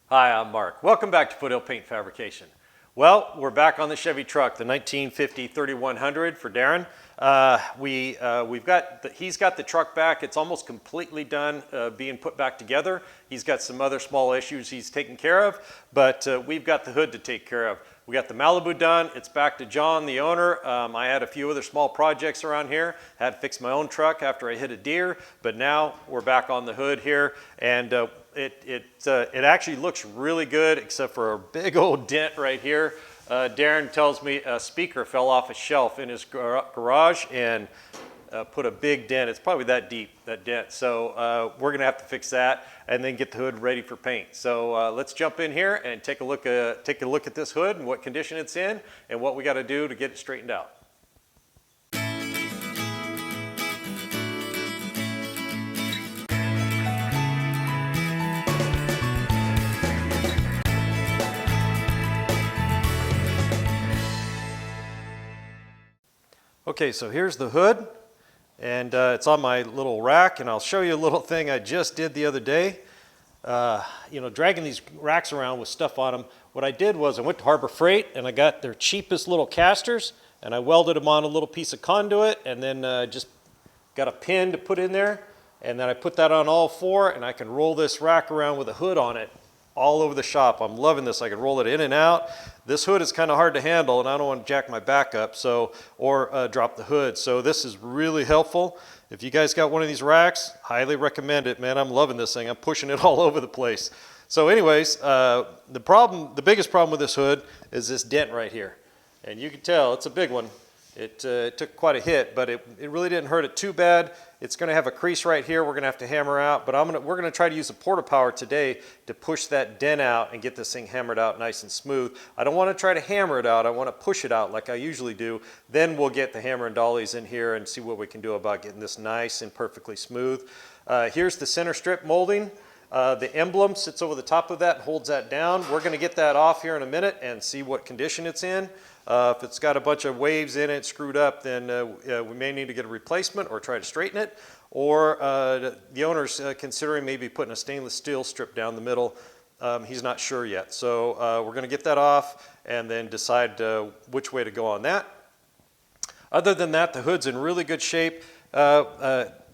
Hi, I'm Mark. Welcome back to Foothill Paint Fabrication. Well, we're back on the Chevy truck, the 1950 3100 for Darren. He's got the truck back. It's almost completely done being put back together. He's got some other small issues he's taking care of, but we've got the hood to take care of. We got the Malibu done. It's back to John, the owner. I had a few other small projects around here. Had to fix my own truck after I hit a deer, but now we're back on the hood here, and it actually looks really good, except for a big old dent right here. Darren tells me a speaker fell off a shelf in his garage and put a big dent. It's probably that deep, that dent. So we're gonna have to fix that and then get the hood ready for paint. So let's jump in here and take a look at this hood and what condition it's in and what we got to do to get it straightened out. Okay, so here's the hood, and it's on my little rack, and I'll show you a little thing I just did the other day. Dragging these racks around with stuff on them. What I did was I went to Harbor Freight, and I got their cheapest little casters, and I welded them on a little piece of conduit, and then just got a pin to put in there, and then I put that on all four, and I can roll this rack around with a hood on it all over the shop. I'm loving this. I can roll it in and out. This hood is kind of hard to handle, and I don't want to jack my back up or drop the hood. So this is really helpful. If you guys got one of these racks, highly recommend it, man. I'm loving this thing. I'm pushing it all over the place. So anyways, the biggest problem with this hood is this dent right here. And you can tell it's a big one. It took quite a hit, but it really didn't hurt it too bad. It's going to have a crease right here we're going to have to hammer out, but we're going to try to use a porta power today to push that dent out and get this thing hammered out nice and smooth. I don't want to try to hammer it out. I want to push it out like I usually do. Then we'll get the hammer and dollies in here and see what we can do about getting this nice and perfectly smooth. Here's the center strip molding. The emblem sits over the top of that and holds that down. We're going to get that off here in a minute and see what condition it's in. If it's got a bunch of waves in it screwed up, then we may need to get a replacement or try to straighten it. Or the owner's considering maybe putting a stainless steel strip down the middle. He's not sure yet. So we're going to get that off and then decide which way to go on that. Other than that, the hood's in really good shape.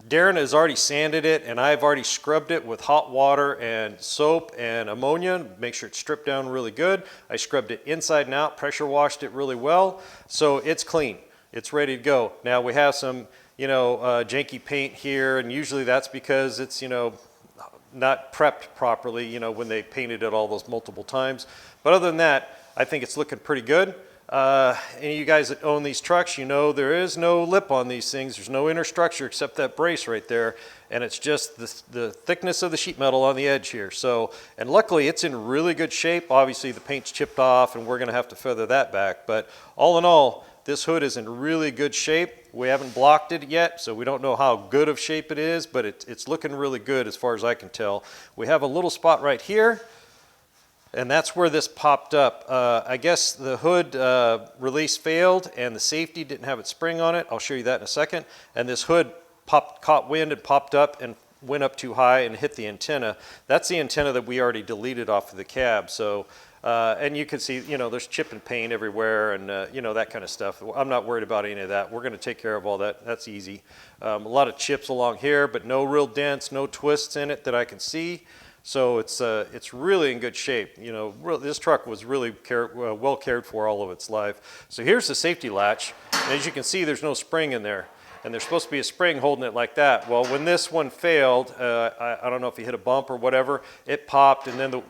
Darren has already sanded it, and I've already scrubbed it with hot water and soap and ammonia. Make sure it's stripped down really good. I scrubbed it inside and out, pressure washed it really well, so it's clean. It's ready to go. Now we have some, janky paint here, and usually that's because it's, not prepped properly, when they painted it all those multiple times. But other than that, I think it's looking pretty good. Any of you guys that own these trucks, there is no lip on these things. There's no inner structure except that brace right there, and it's just the thickness of the sheet metal on the edge here. So, and luckily it's in really good shape. Obviously the paint's chipped off and we're going to have to feather that back, but all in all, this hood is in really good shape. We haven't blocked it yet, so we don't know how good of shape it is, but it's looking really good as far as I can tell. We have a little spot right here, and that's where this popped up. I guess the hood release failed and the safety didn't have its spring on it. I'll show you that in a second. And this hood caught wind and popped up and went up too high and hit the antenna. That's the antenna that we already deleted off of the cab. So, and you can see, there's chip and paint everywhere and, that kind of stuff. I'm not worried about any of that. We're going to take care of all that. That's easy. A lot of chips along here, but no real dents, no twists in it that I can see. So it's really in good shape. This truck was really well cared for all of its life. So here's the safety latch. And as you can see, there's no spring in there. And there's supposed to be a spring holding it like that. Well, when this one failed, I don't know if he hit a bump or whatever, it popped, and then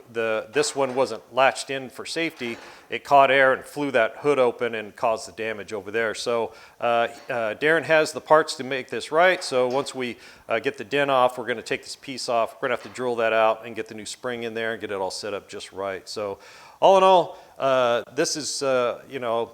this one wasn't latched in for safety. It caught air and flew that hood open and caused the damage over there. So Darren has the parts to make this right. So once we get the dent off, we're going to take this piece off. We're going to have to drill that out and get the new spring in there and get it all set up just right. So all in all, this is, I'm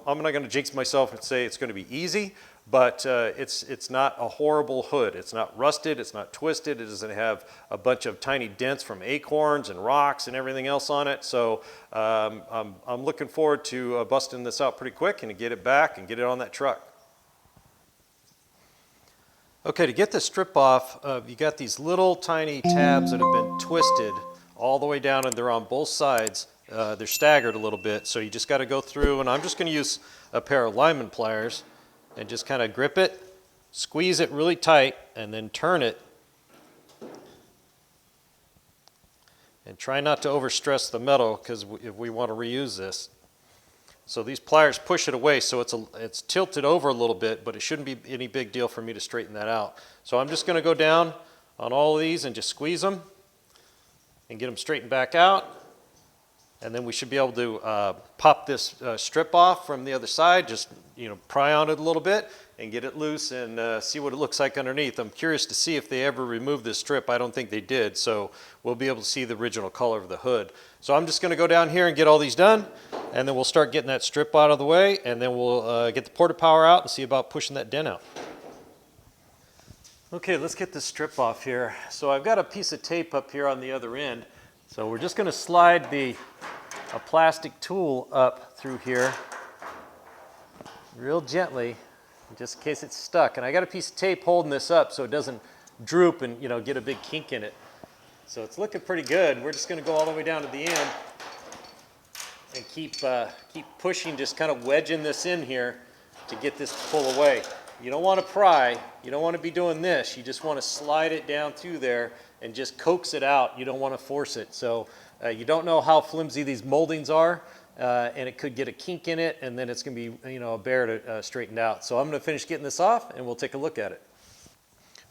not going to jinx myself and say it's going to be easy. But it's not a horrible hood. It's not rusted, it's not twisted, it doesn't have a bunch of tiny dents from acorns and rocks and everything else on it. So I'm looking forward to busting this out pretty quick and to get it back and get it on that truck. Okay, to get the strip off, you got these little tiny tabs that have been twisted all the way down, and they're on both sides. They're staggered a little bit, so you just got to go through, and I'm just going to use a pair of lineman pliers and just kind of grip it, squeeze it really tight, and then turn it. And try not to overstress the metal, because if we want to reuse this. So these pliers push it away, so it's tilted over a little bit, but it shouldn't be any big deal for me to straighten that out. So I'm just going to go down on all of these and just squeeze them and get them straightened back out. And then we should be able to pop this strip off from the other side, just pry on it a little bit and get it loose and see what it looks like underneath. I'm curious to see if they ever removed this strip. I don't think they did, so we'll be able to see the original color of the hood. So I'm just going to go down here and get all these done, and then we'll start getting that strip out of the way, and then we'll get the porta power out and see about pushing that dent out. Okay, let's get this strip off here. So I've got a piece of tape up here on the other end. So we're just going to slide a plastic tool up through here real gently, just in case it's stuck. And I got a piece of tape holding this up so it doesn't droop and get a big kink in it. So it's looking pretty good. We're just going to go all the way down to the end and keep pushing, just kind of wedging this in here to get this to pull away. You don't want to pry. You don't want to be doing this. You just want to slide it down through there and just coax it out. You don't want to force it. So you don't know how flimsy these moldings are, and it could get a kink in it, and then it's going to be a bear to straighten out. So I'm going to finish getting this off, and we'll take a look at it.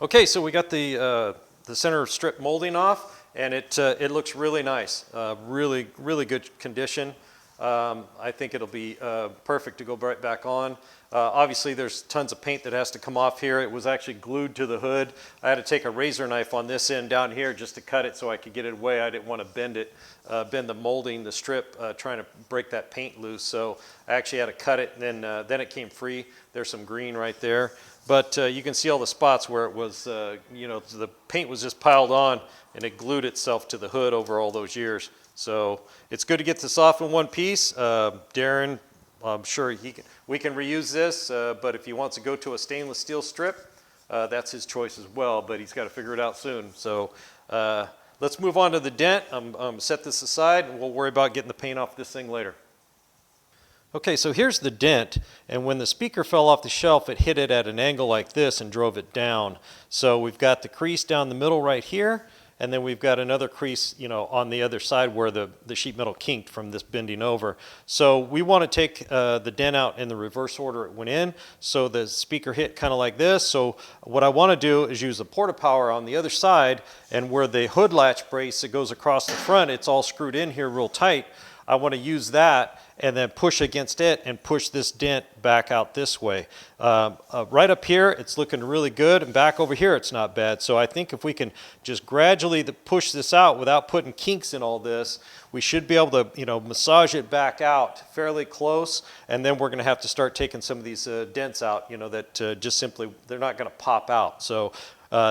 Okay, so we got the center strip molding off, and it looks really nice. Really good condition. I think it'll be perfect to go right back on. Obviously there's tons of paint that has to come off here. It was actually glued to the hood. I had to take a razor knife on this end down here just to cut it so I could get it away. I didn't want to bend the molding, the strip, trying to break that paint loose. So I actually had to cut it, and then it came free. There's some green right there. But you can see all the spots where it was, the paint was just piled on, and it glued itself to the hood over all those years. So it's good to get this off in one piece. Darren, I'm sure we can reuse this, but if he wants to go to a stainless steel strip, that's his choice as well, but he's got to figure it out soon. So let's move on to the dent. I'm set this aside, and we'll worry about getting the paint off this thing later. Okay, so here's the dent, and when the speaker fell off the shelf, it hit it at an angle like this and drove it down. So we've got the crease down the middle right here, and then we've got another crease, on the other side where the sheet metal kinked from this bending over. So we want to take the dent out in the reverse order it went in. So the speaker hit kind of like this. So what I want to do is use the porta power on the other side, and where the hood latch brace that goes across the front, it's all screwed in here real tight. I want to use that and then push against it and push this dent back out this way. Right up here, it's looking really good, and back over here, it's not bad. So I think if we can just gradually push this out without putting kinks in all this, we should be able to, massage it back out fairly close, and then we're going to have to start taking some of these dents out, that just simply, they're not going to pop out. So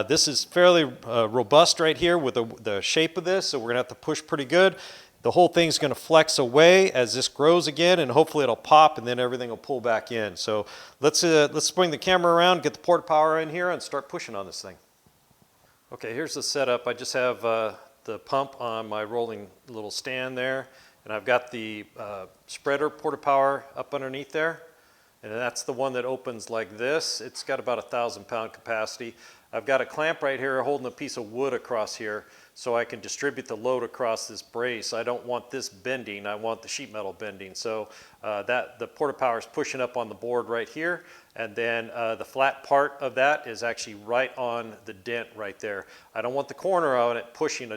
this is fairly robust right here with the shape of this, so we're going to have to push pretty good. The whole thing's going to flex away as this grows again, and hopefully it'll pop, and then everything will pull back in. So let's bring the camera around, get the porta power in here, and start pushing on this thing. Okay, here's the setup. I just have the pump on my rolling little stand there, and I've got the spreader porta power up underneath there, and that's the one that opens like this. It's got about 1,000-pound capacity. I've got a clamp right here holding a piece of wood across here, so I can distribute the load across this brace. I don't want this bending, I want the sheet metal bending. So the porta power is pushing up on the board right here, and then the flat part of that is actually right on the dent right there. I don't want the corner on it pushing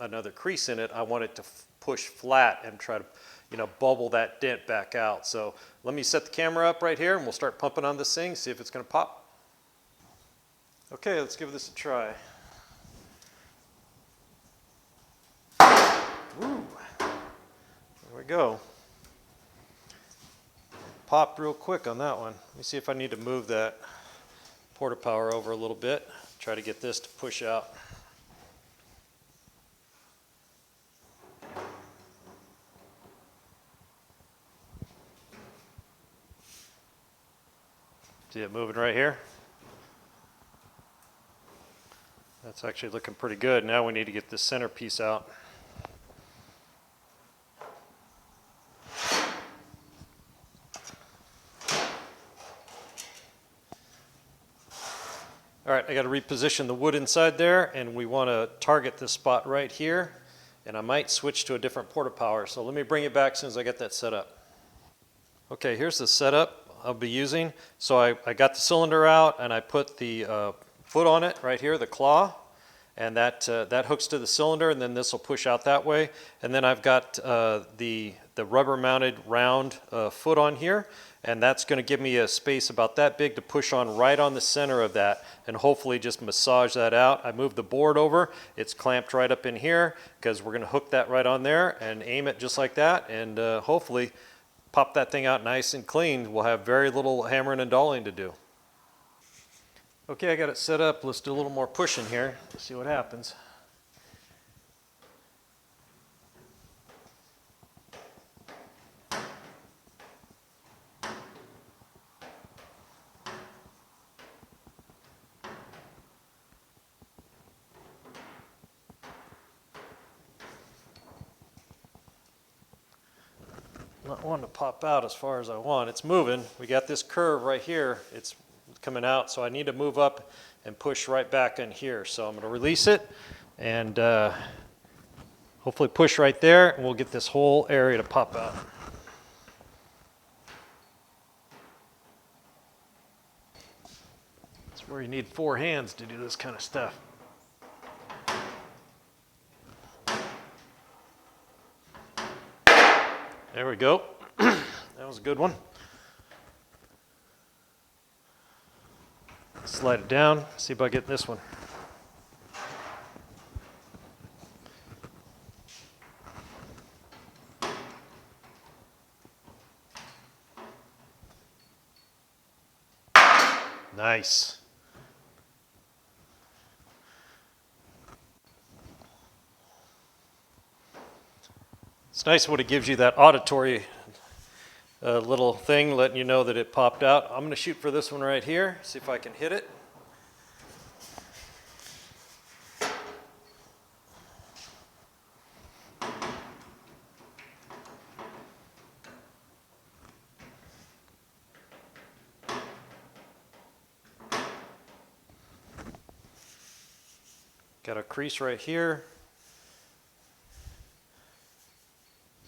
another crease in it. I want it to push flat and try to bubble that dent back out. So let me set the camera up right here, and we'll start pumping on this thing, see if it's going to pop. Okay, let's give this a try. Woo. There we go. Popped real quick on that one. Let me see if I need to move that porta power over a little bit. Try to get this to push out. See it moving right here? That's actually looking pretty good. Now we need to get this center piece out. All right, I got to reposition the wood inside there, and we want to target this spot right here, and I might switch to a different port of power. So let me bring it back as soon as I get that set up. Okay, here's the setup I'll be using. So I got the cylinder out, and I put the foot on it right here, the claw, and that hooks to the cylinder, and then this will push out that way. And then I've got the rubber mounted round foot on here, and that's going to give me a space about that big to push on right on the center of that, and hopefully just massage that out. I moved the board over, it's clamped right up in here because we're going to hook that right on there and aim it just like that, and hopefully pop that thing out nice and clean. We'll have very little hammering and dolling to do. Okay, I got it set up. Let's do a little more pushing here. Let's see what happens. Not wanting to pop out as far as I want. It's moving. We got this curve right here. It's coming out, so I need to move up and push right back in here. So I'm going to release it and hopefully push right there, and we'll get this whole area to pop out. That's where you need 4 hands to do this kind of stuff. There we go. That was a good one. Slide it down, see if I get this one. Nice. It's nice when it gives you that auditory little thing letting you know that it popped out. I'm going to shoot for this one right here, see if I can hit it. Got a crease right here.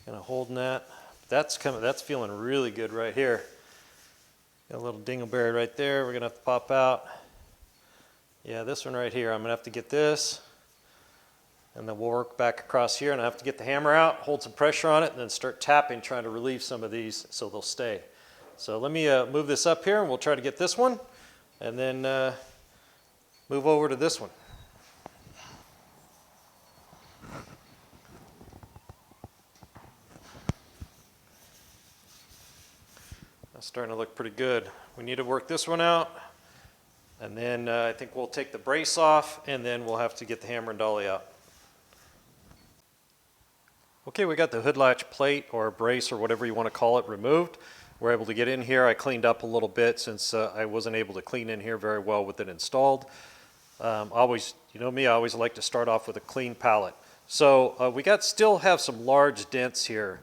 Kind of holding that. That's feeling really good right here. Got a little dingleberry right there. We're gonna have to pop out. Yeah, this one right here. I'm gonna have to get this, and then we'll work back across here, and I have to get the hammer out, hold some pressure on it, and then start tapping, trying to relieve some of these so they'll stay. So let me move this up here, and we'll try to get this one, and then move over to this one. That's starting to look pretty good. We need to work this one out, and then I think we'll take the brace off, and then we'll have to get the hammer and dolly out. Okay, we got the hood latch plate or brace or whatever you want to call it removed. We're able to get in here. I cleaned up a little bit since I wasn't able to clean in here very well with it installed. You know me, I always like to start off with a clean pallet. So we still have some large dents here,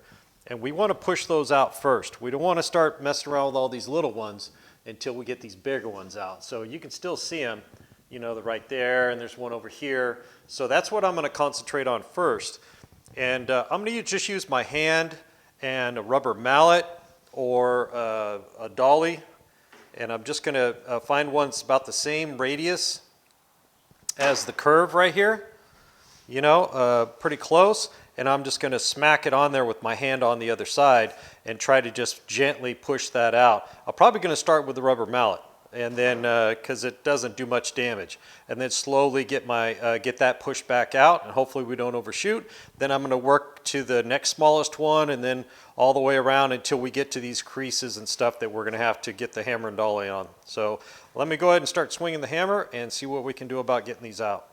and we want to push those out first. We don't want to start messing around with all these little ones until we get these bigger ones out. So you can still see them, you know, they're right there, and there's one over here. So that's what I'm going to concentrate on first. And I'm going to just use my hand and a rubber mallet or a dolly, and I'm just going to find one that's about the same radius as the curve right here, you know, pretty close. And I'm just going to smack it on there with my hand on the other side and try to just gently push that out. I'm probably going to start with the rubber mallet, and then because it doesn't do much damage, and then slowly get that pushed back out, and hopefully we don't overshoot. Then I'm going to work to the next smallest one, and then all the way around until we get to these creases and stuff that we're going to have to get the hammer and dolly on. So let me go ahead and start swinging the hammer and see what we can do about getting these out.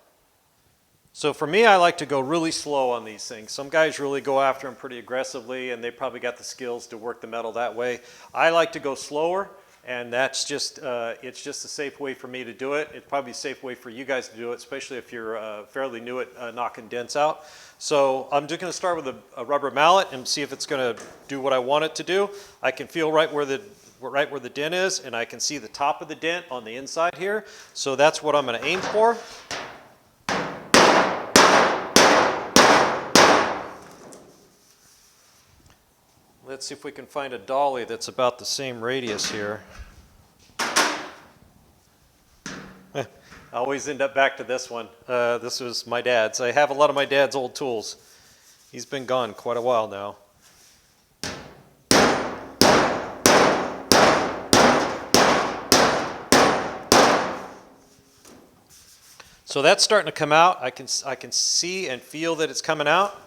So for me, I like to go really slow on these things. Some guys really go after them pretty aggressively, and they probably got the skills to work the metal that way. I like to go slower, and that's just it's just a safe way for me to do it. It's probably a safe way for you guys to do it, especially if you're fairly new at knocking dents out. So I'm just going to start with a rubber mallet and see if it's going to do what I want it to do. I can feel right where the right where the dent is, and I can see the top of the dent on the inside here. So that's what I'm going to aim for. Let's see if we can find a dolly that's about the same radius here. I always end up back to this one. This was my dad's. I have a lot of my dad's old tools. He's been gone quite a while now. So that's starting to come out. I can see and feel that it's coming out.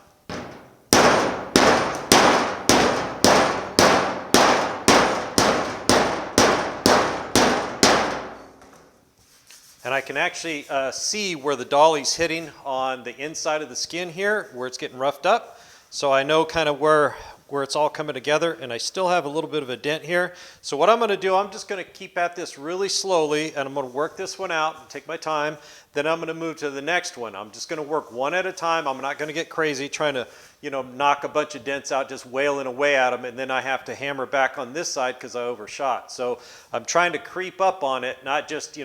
And I can actually see where the dolly's hitting on the inside of the skin here, where it's getting roughed up. So I know kind of where it's all coming together, and I still have a little bit of a dent here. So what I'm going to do, I'm just going to keep at this really slowly, and I'm going to work this one out and take my time. Then I'm going to move to the next one. I'm just going to work one at a time. I'm not going to get crazy trying to, knock a bunch of dents out, just wailing away at them, and then I have to hammer back on this side because I overshot. So I'm trying to creep up on it, not just,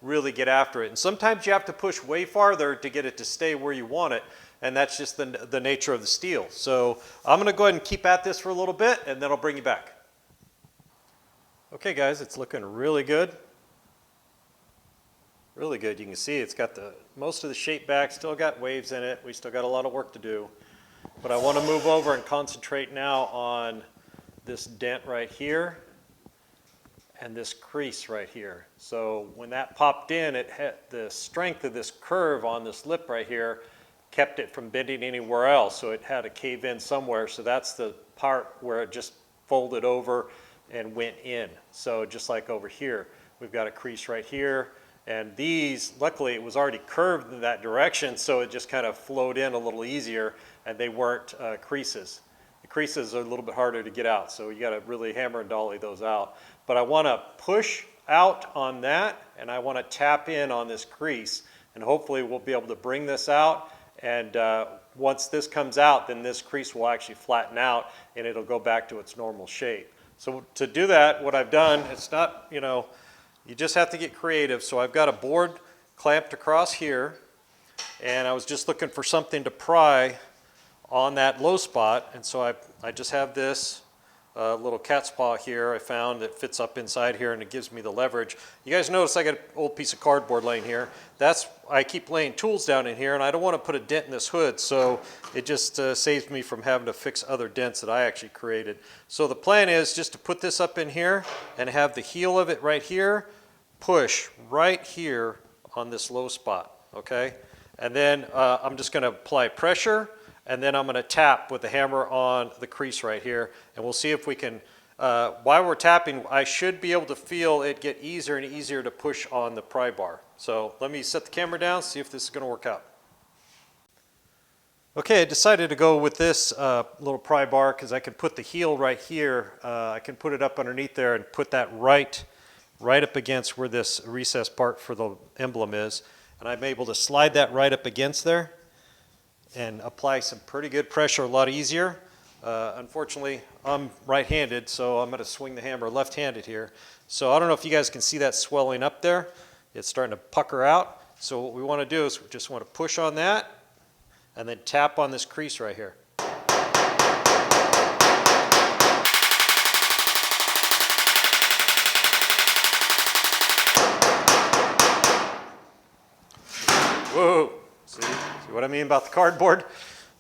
really get after it. And sometimes you have to push way farther to get it to stay where you want it. And that's just the nature of the steel. So I'm going to go ahead and keep at this for a little bit, and then I'll bring you back. Okay, guys, it's looking really good. Really good. You can see it's got most of the shape back, still got waves in it. We still got a lot of work to do. But I want to move over and concentrate now on this dent right here and this crease right here. So when that popped in, it had the strength of this curve on this lip right here kept it from bending anywhere else, so it had to cave in somewhere. So that's the part where it just folded over and went in. So just like over here, we've got a crease right here, and these, luckily it was already curved in that direction, so it just kind of flowed in a little easier, and they weren't creases. The creases are a little bit harder to get out, so you got to really hammer and dolly those out. But I want to push out on that, and I want to tap in on this crease, and hopefully we'll be able to bring this out. And once this comes out, then this crease will actually flatten out and it'll go back to its normal shape. So to do that, what I've done, it's not, you just have to get creative. So I've got a board clamped across here, and I was just looking for something to pry on that low spot. And so I just have this little cat's paw here I found that fits up inside here, and it gives me the leverage. You guys notice I got an old piece of cardboard laying here. I keep laying tools down in here, and I don't want to put a dent in this hood, so it just saves me from having to fix other dents that I actually created. So the plan is just to put this up in here and have the heel of it right here, push right here on this low spot, okay? And then I'm just going to apply pressure, and then I'm going to tap with the hammer on the crease right here, and we'll see if we can, while we're tapping, I should be able to feel it get easier and easier to push on the pry bar. So let me set the camera down, see if this is going to work out. Okay, I decided to go with this little pry bar because I can put the heel right here. I can put it up underneath there and put that right up against where this recessed part for the emblem is. And I'm able to slide that right up against there and apply some pretty good pressure a lot easier. Unfortunately, I'm right-handed, so I'm going to swing the hammer left-handed here. So I don't know if you guys can see that swelling up there. It's starting to pucker out. So what we want to do is we just want to push on that and then tap on this crease right here. Whoa! See what I mean about the cardboard?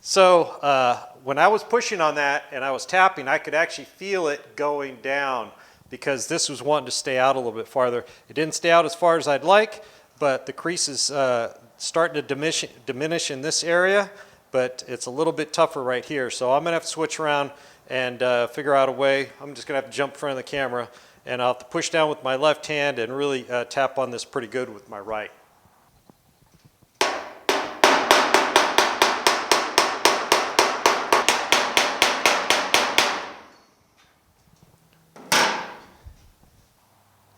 So when I was pushing on that and I was tapping, I could actually feel it going down because this was wanting to stay out a little bit farther. It didn't stay out as far as I'd like, but the crease is starting to diminish in this area, but it's a little bit tougher right here. So I'm going to have to switch around and figure out a way. I'm just going to have to jump in front of the camera, and I'll have to push down with my left hand and really tap on this pretty good with my right.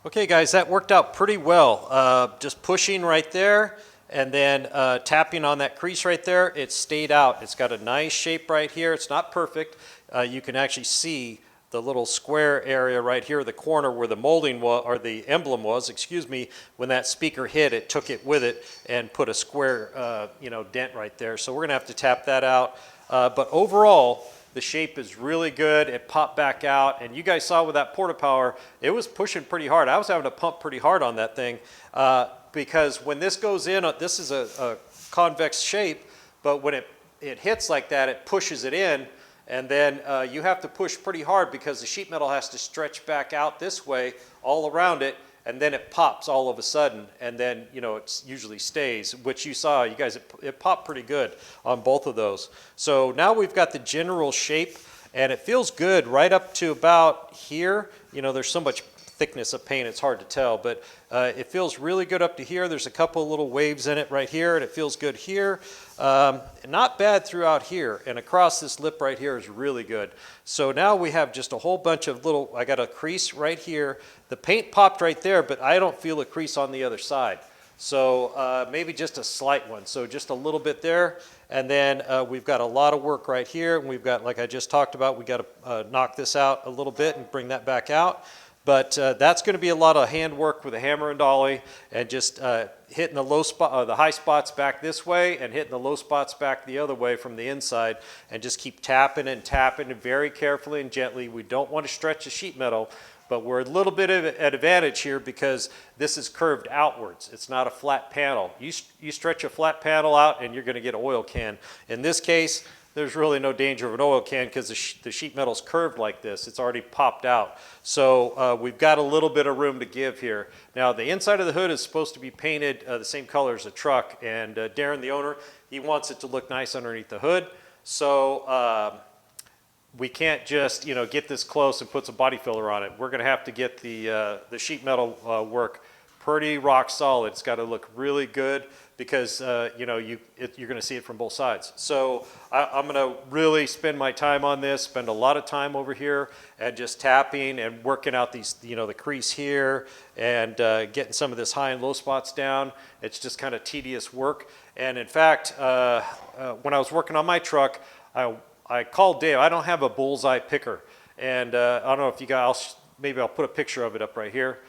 Okay guys, that worked out pretty well. Just pushing right there and then tapping on that crease right there, it stayed out. It's got a nice shape right here. It's not perfect. You can actually see the little square area right here, the corner where the molding was, or the emblem was, excuse me, when that speaker hit, it took it with it and put a square, dent right there. So we're gonna have to tap that out. But overall, the shape is really good. It popped back out, and you guys saw with that Porta Power, it was pushing pretty hard. I was having to pump pretty hard on that thing because when this goes in, this is a convex shape, but when it hits like that, it pushes it in. And then you have to push pretty hard because the sheet metal has to stretch back out this way all around it, and then it pops all of a sudden, and then it usually stays, which you saw, you guys, it popped pretty good on both of those. So now we've got the general shape, and it feels good right up to about here. There's so much thickness of paint, it's hard to tell, but it feels really good up to here. There's a couple little waves in it right here, and it feels good here. Not bad throughout here, and across this lip right here is really good. So now we have just a whole bunch of little, I got a crease right here. The paint popped right there, but I don't feel a crease on the other side. So maybe just a slight one, so just a little bit there. And then we've got a lot of work right here, and we've got, like I just talked about, we got to knock this out a little bit and bring that back out. But that's going to be a lot of hand work with a hammer and dolly, and just hitting the low spot, the high spots back this way, and hitting the low spots back the other way from the inside, and just keep tapping and tapping very carefully and gently. We don't want to stretch the sheet metal, but we're a little bit at advantage here because this is curved outwards. It's not a flat panel. You stretch a flat panel out, and you're going to get an oil can. In this case, there's really no danger of an oil can because the sheet metal's curved like this. It's already popped out. So we've got a little bit of room to give here. Now the inside of the hood is supposed to be painted the same color as the truck, and Darren, the owner, he wants it to look nice underneath the hood. So we can't just get this close and put some body filler on it. We're going to have to get the sheet metal work pretty rock solid. It's got to look really good because you're going to see it from both sides. So I'm going to really spend my time on this, spend a lot of time over here and just tapping and working out these, the crease here, and getting some of this high and low spots down. It's just kind of tedious work. And in fact, when I was working on my truck, I called Dave. I don't have a bullseye picker, and I don't know if you guys, maybe I'll put a picture of it up right here.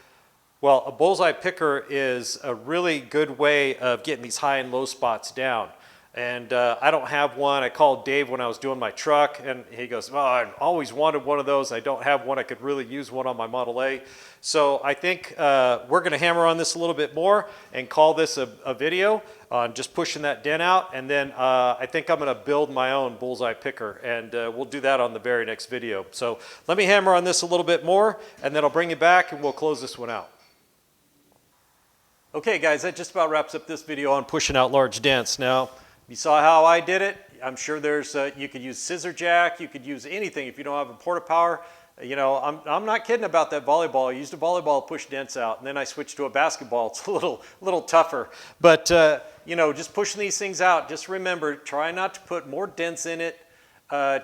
Well, a bullseye picker is a really good way of getting these high and low spots down. And I don't have one. I called Dave when I was doing my truck, and he goes, well, I always wanted one of those. I don't have one. I could really use one on my Model A. So I think we're going to hammer on this a little bit more and call this a video on just pushing that dent out. And then I think I'm going to build my own bullseye picker, and we'll do that on the very next video. So let me hammer on this a little bit more, and then I'll bring you back and we'll close this one out. Okay guys, that just about wraps up this video on pushing out large dents. Now, you saw how I did it. I'm sure there's, you could use scissor jack, you could use anything if you don't have a Porta Power. I'm not kidding about that volleyball. I used a volleyball to push dents out, and then I switched to a basketball. It's a little tougher. But, just pushing these things out, just remember, try not to put more dents in it,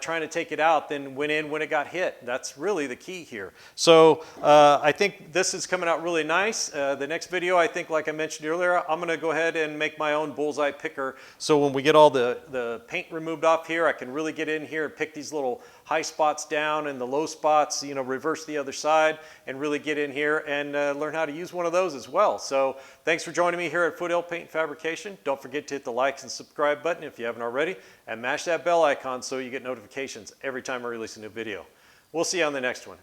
trying to take it out than went in when it got hit. That's really the key here. So I think this is coming out really nice. The next video, I think, like I mentioned earlier, I'm going to go ahead and make my own bullseye picker. So when we get all the paint removed off here, I can really get in here and pick these little high spots down and the low spots, reverse the other side, and really get in here and learn how to use one of those as well. So thanks for joining me here at Foothill Paint Fabrication. Don't forget to hit the likes and subscribe button if you haven't already, and mash that bell icon so you get notifications every time I release a new video. We'll see you on the next one.